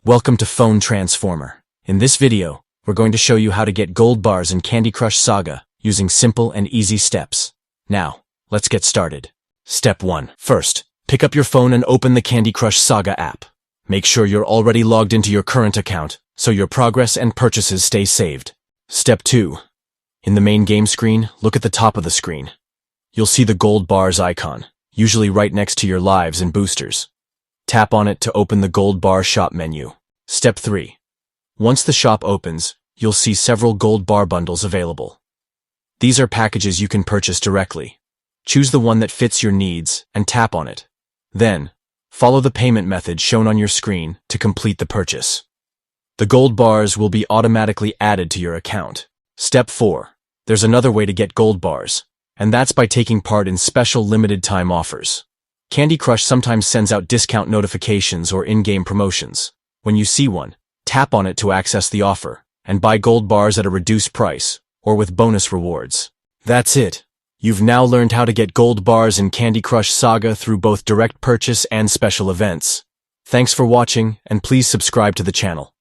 Welcome to Phone Transformer. In this video, we're going to show you how to get gold bars in Candy Crush Saga using simple and easy steps. Now, let's get started. Step 1. First, pick up your phone and open the Candy Crush Saga app. Make sure you're already logged into your current account, so your progress and purchases stay saved. Step 2. In the main game screen, look at the top of the screen. You'll see the gold bars icon, usually right next to your lives and boosters. Tap on it to open the gold bar shop menu. Step 3. Once the shop opens, you'll see several gold bar bundles available. These are packages you can purchase directly. Choose the one that fits your needs and tap on it. Then, follow the payment method shown on your screen to complete the purchase. The gold bars will be automatically added to your account. Step 4. There's another way to get gold bars, and that's by taking part in special limited time offers. Candy Crush sometimes sends out discount notifications or in-game promotions. When you see one, tap on it to access the offer and buy gold bars at a reduced price or with bonus rewards. That's it. You've now learned how to get gold bars in Candy Crush Saga through both direct purchase and special events. Thanks for watching, and please subscribe to the channel.